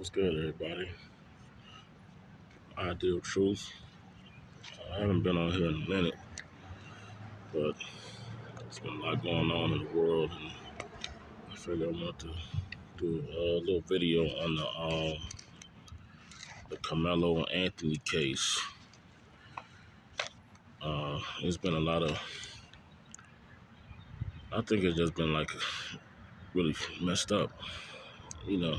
What's good, everybody? Ideal Truth. I haven't been on here in a minute, but there's been a lot going on in the world, and I figured I wanted to do a little video on the Kamelo Anthony case. It's been a lot of, I think it's just been like really messed up, you know,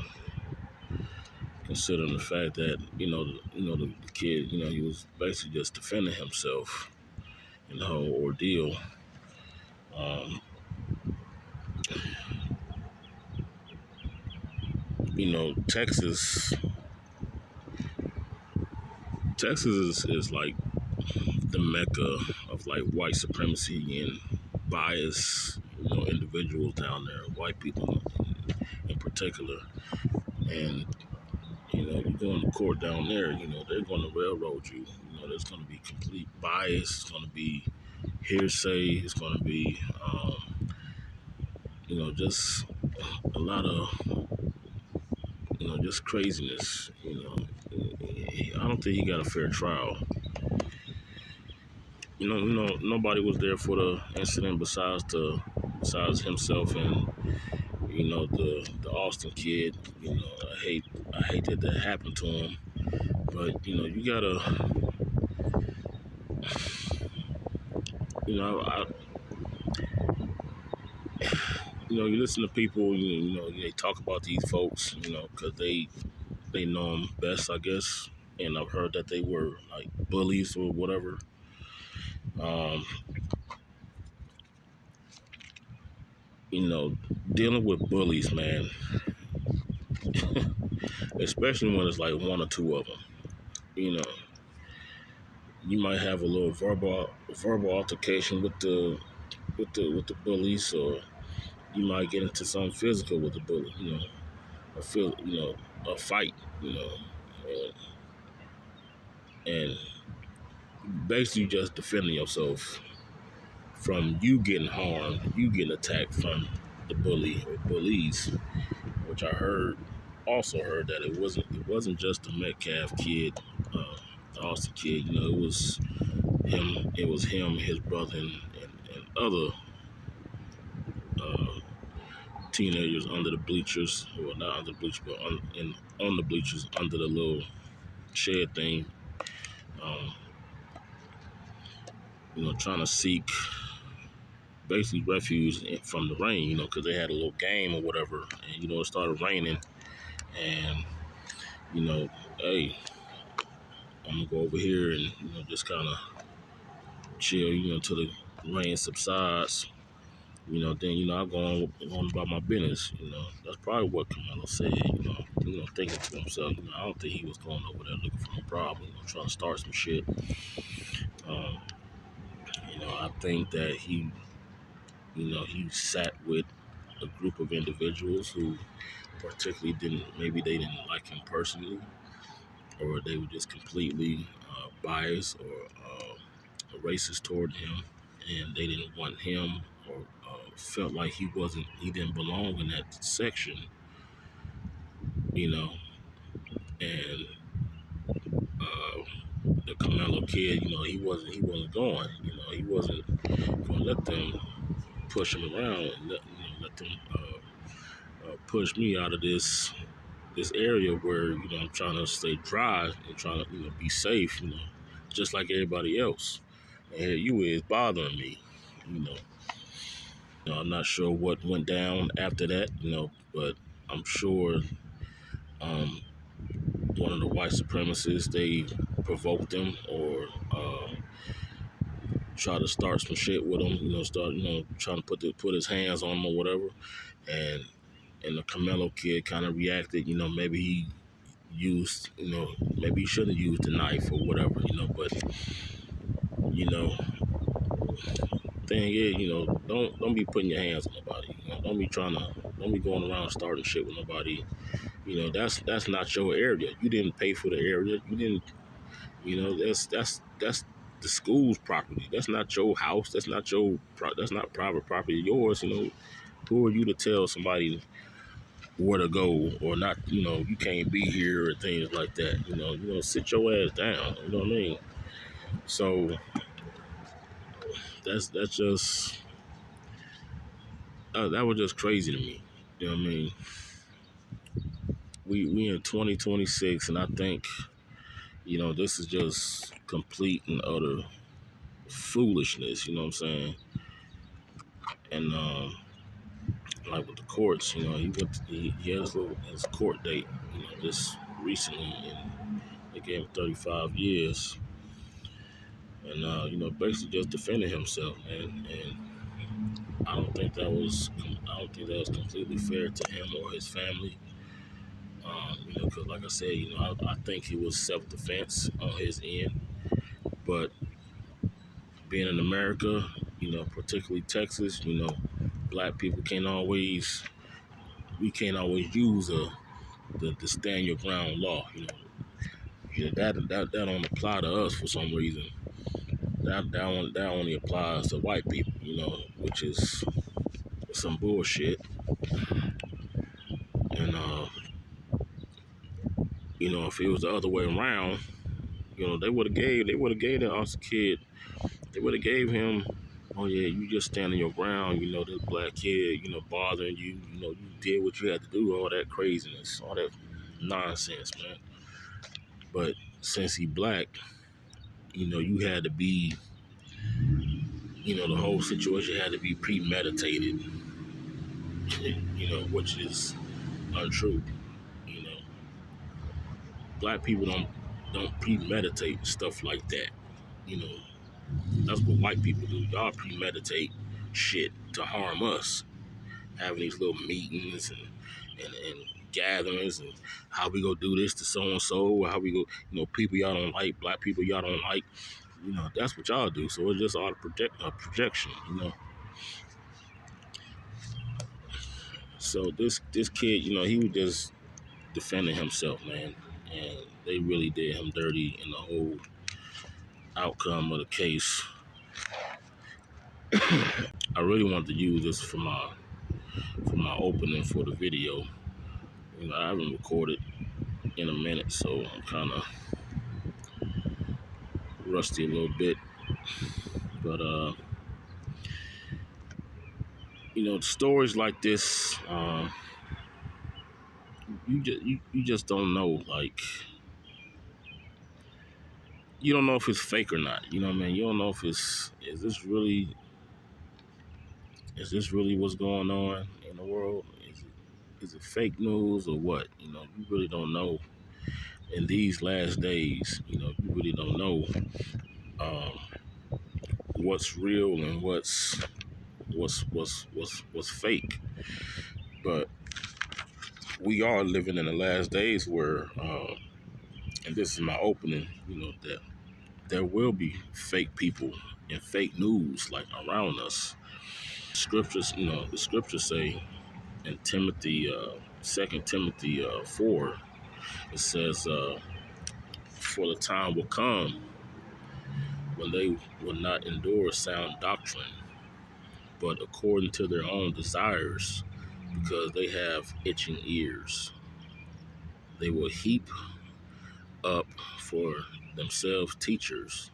considering the fact that the kid, he was basically just defending himself in the whole ordeal. Texas is like the mecca of like white supremacy and bias, individuals down there, white people in particular. And you go into court down there, they're going to railroad you. There's going to be complete bias. It's going to be hearsay. It's going to be, just a lot of, just craziness. I don't think he got a fair trial. Nobody was there for the incident besides himself and the Austin kid. I hate that happened to him. But you gotta, you listen to people. They talk about these folks. Because they know them best, I guess. And I've heard that they were like bullies or whatever. Dealing with bullies, man, especially when it's like one or two of them, you might have a little verbal altercation with the bullies, or you might get into something physical with the bully, a fight, and basically just defending yourself from you getting harmed, you getting attacked from the bully or bullies, which also heard that it wasn't just the Metcalf kid, the Austin kid. It was him, his brother, and other teenagers under the bleachers. Well, not under the bleachers, but on the bleachers under the little shed thing. Trying to seek basically refuge from the rain, because they had a little game or whatever, and it started raining, and hey, I'm gonna go over here and just kind of chill, until the rain subsides. Then I go on about my business. That's probably what Kamelo said. Thinking to himself. I don't think he was going over there looking for a problem. Trying to start some shit. I think that he sat with a group of individuals who particularly didn't like him personally, or they were just completely biased or racist toward him, and they didn't want him, or felt like he didn't belong in that section, and the Kamelo kid, he wasn't going, he wasn't going to let them push him around and let them push me out of this area where I'm trying to stay dry and trying to be safe, just like everybody else. And here you is bothering me, I'm not sure what went down after that, but I'm sure one of the white supremacists, they provoked him or try to start some shit with him, trying to put his hands on him or whatever, and the Kamelo kid kind of reacted, maybe he used, maybe he shouldn't have used the knife or whatever, but thing is, don't be putting your hands on nobody, don't be going around starting shit with nobody, that's not your area. You didn't pay for the area, you didn't, that's the school's property. That's not your house. That's not private property of yours. Who are you to tell somebody where to go or not. You can't be here or things like that. Sit your ass down. You know what I mean? So that's just that was just crazy to me. You know what I mean? We in 2026, and I think this is just complete and utter foolishness. You know what I'm saying? And like with the courts, he had his court date, just recently, and they gave him 35 years, and basically just defending himself, and I don't think that was completely fair to him or his family. Because like I said, I think he was self-defense on his end, but being in America, particularly Texas, black people we can't always use the stand your ground law. That don't apply to us for some reason. That only applies to white people, which is some bullshit. And if it was the other way around, they would have gave that Austin kid. They would have gave him, oh yeah, you just standing your ground. This black kid, bothering you. You did what you had to do. All that craziness, all that nonsense, man. But since he black, you had to be, the whole situation had to be premeditated. Which is untrue. You know, Black people don't premeditate stuff like that. You know, that's what white people do. Y'all premeditate shit to harm us. Having these little meetings and gatherings and how we go do this to so and so, how we go, people y'all don't like, black people y'all don't like. That's what y'all do. So it's just all a projection. So this kid, he was just defending himself, man, and they really did him dirty in the whole outcome of the case. I really wanted to use this for my opening for the video. I haven't recorded in a minute, so I'm kind of rusty a little bit. But stories like this, you just don't know. Like, you don't know if it's fake or not. You know what I mean? You don't know if is this really what's going on in the world? Is it fake news or what? You really don't know. In these last days, you really don't know what's real and what's fake. But we are living in the last days where, and this is my opening, that there will be fake people and fake news like around us. The scriptures say in Timothy, 2 Timothy 4, it says, for the time will come when they will not endure sound doctrine, but according to their own desires, because they have itching ears. They will heap up for themselves teachers,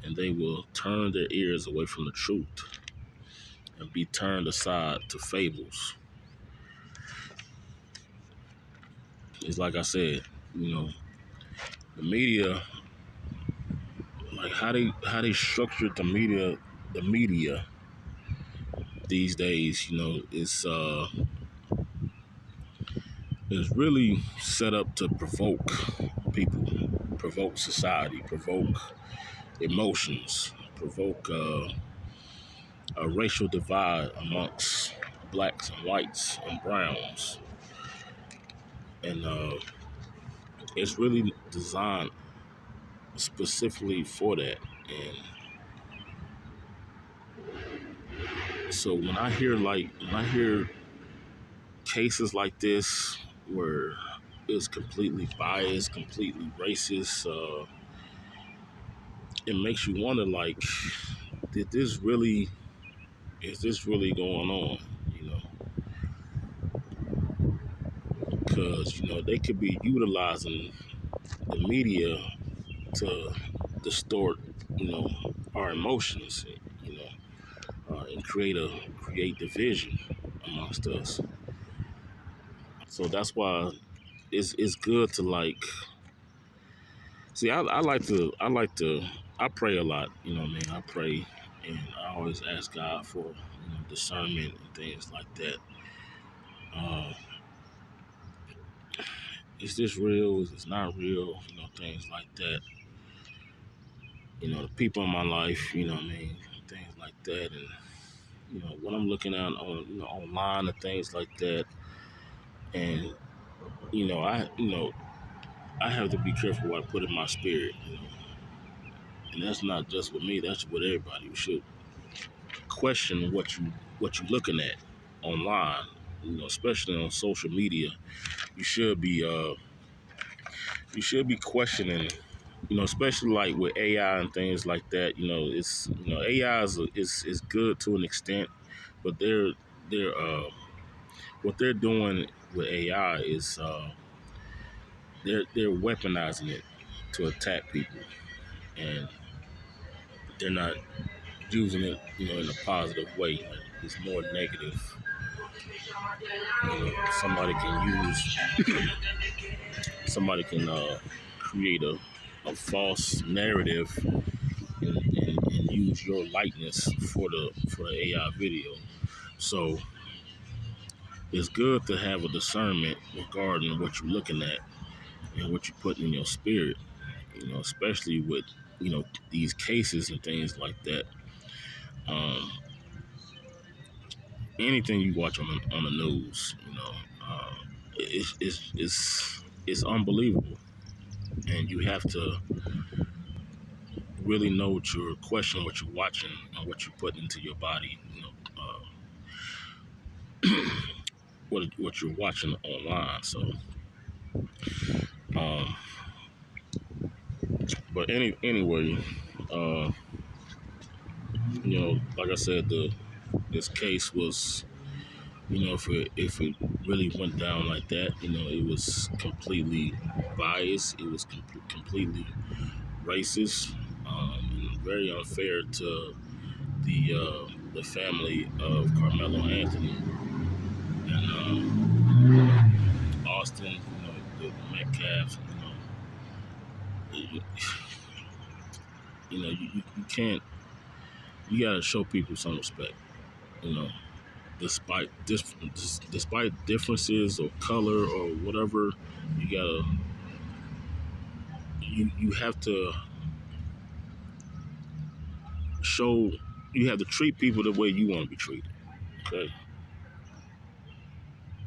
and they will turn their ears away from the truth and be turned aside to fables. It's like I said, the media, like how they structured the media these days, is really set up to provoke people, provoke society, provoke emotions, provoke a racial divide amongst blacks and whites and browns. And it's really designed specifically for that. And so when I hear cases like this where it's completely biased, completely racist, it makes you wonder, like, is this really going on? because they could be utilizing the media to distort our emotions, and create division amongst us. So that's why it's good to like see. I pray a lot. You know what I mean? I pray, and I always ask God for discernment and things like that. Uh, is this real? Is this not real? Things like that. The people in my life. You know what I mean? Things like that, and when I'm looking at on online and things like that, and I have to be careful what I put in my spirit. And that's not just with me. That's with everybody. You should question what you looking at online. Especially on social media. You should be questioning. Especially like with AI and things like that. It's AI is good to an extent, but they're what they're doing with AI is they're weaponizing it to attack people, and they're not using it, in a positive way. It's more negative. Somebody can create a false narrative and use your likeness for the AI video. So it's good to have a discernment regarding what you're looking at and what you put in your spirit. Especially with these cases and things like that. Um, Anything you watch on the news, it's unbelievable, and you have to really know what you're watching and what you put into your body. What you're watching online. So, um, but anyway, uh, like I said, this case was, if it really went down like that, it was completely biased. It was completely racist, and very unfair to the family of Carmelo Anthony and Austin, the Metcalf. You, you can't. You gotta show people some respect. You know, despite differences or color or whatever, you gotta you have to show. You have to treat people the way you want to be treated. Okay,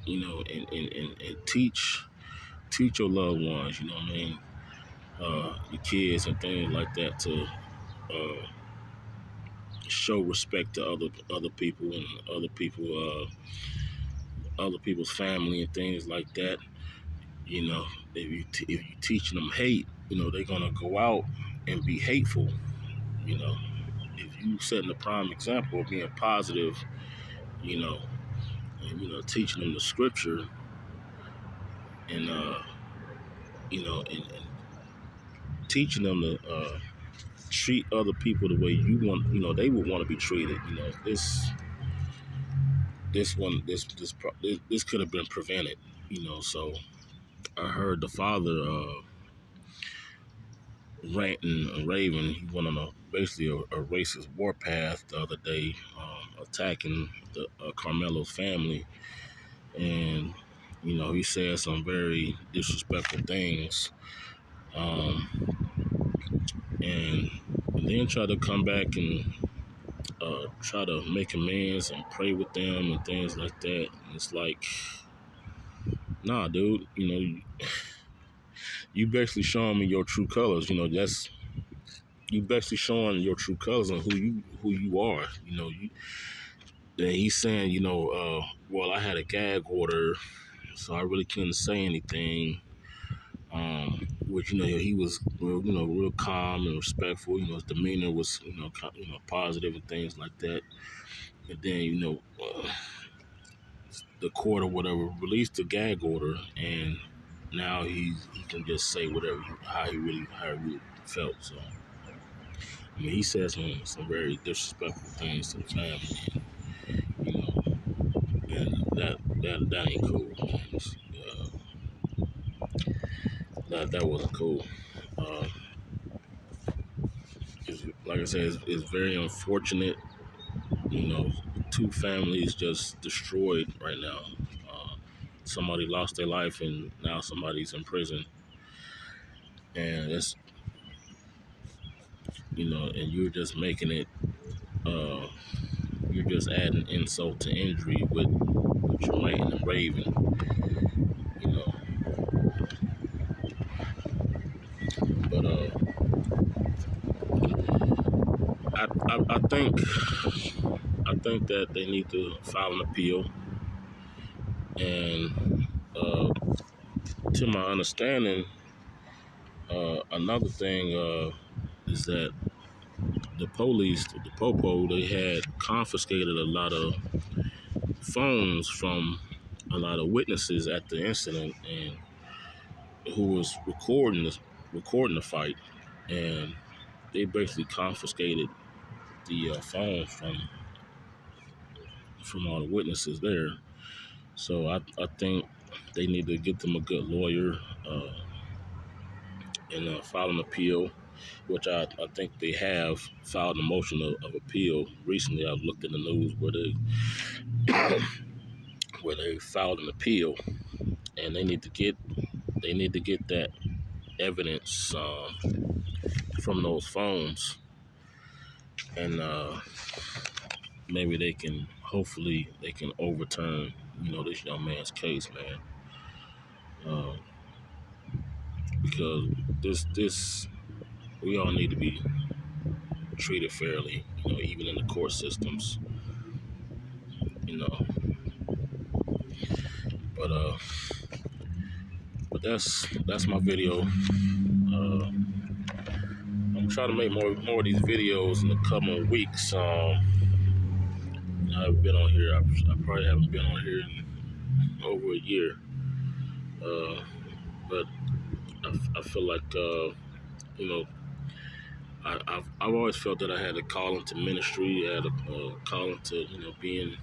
and teach your loved ones. You know what I mean, your kids and things like that to show respect to other people and other people's family and things like that. You know, if you teaching them hate, they're gonna go out and be hateful. You know, if you setting a prime example of being positive, you know, and teaching them the scripture and and teaching them to treat other people the way you want, they would want to be treated. This could have been prevented. So I heard the father ranting and raving. He went on basically a racist warpath the other day, attacking the Carmelo's family, and he said some very disrespectful things, um, and then try to come back and try to make amends and pray with them and things like that. And it's like, nah, dude, you basically showing me your true colors. That's you basically showing your true colors and who you are. And he's saying, well, I had a gag order, so I really couldn't say anything. Which he was real calm and respectful. His demeanor was positive and things like that. And then the court or whatever released the gag order, and now he can just say whatever how he really felt. So I mean, he said some very disrespectful things to the family, and, and that ain't cool, man. That wasn't cool. Uh, like I said, it's very unfortunate. Two families just destroyed right now. Uh, Somebody lost their life, and now somebody's in prison, and it's and you're just making it. Uh, you're just adding insult to injury with your ranting and raving. You know, but I think that they need to file an appeal, and to my understanding, another thing is that the police, the popo, they had confiscated a lot of phones from a lot of witnesses at the incident, and who was recording the fight, and they basically confiscated the phones from all the witnesses there. So I think they need to get them a good lawyer, and file an appeal, which I think they have filed a motion of appeal recently. I've looked in the news where they filed an appeal, and they need to get that evidence from those phones, and maybe hopefully they can overturn this young man's case, man. Because this we all need to be treated fairly, even in the court systems, you know. But that's my video. I'm trying to make more of these videos in the coming weeks. I've been on here. I probably haven't been on here in over a year. But I feel like you know I've always felt that I had a call into ministry. I had a call into being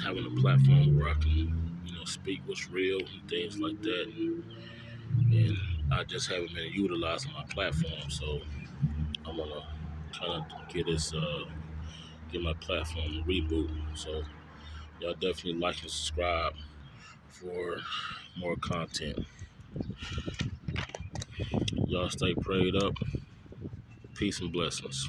having a platform where I can speak what's real and things like that. And I just haven't been utilizing my platform. So I'm gonna kind of get my platform a reboot. So y'all definitely like and subscribe for more content. Y'all stay prayed up. Peace and blessings.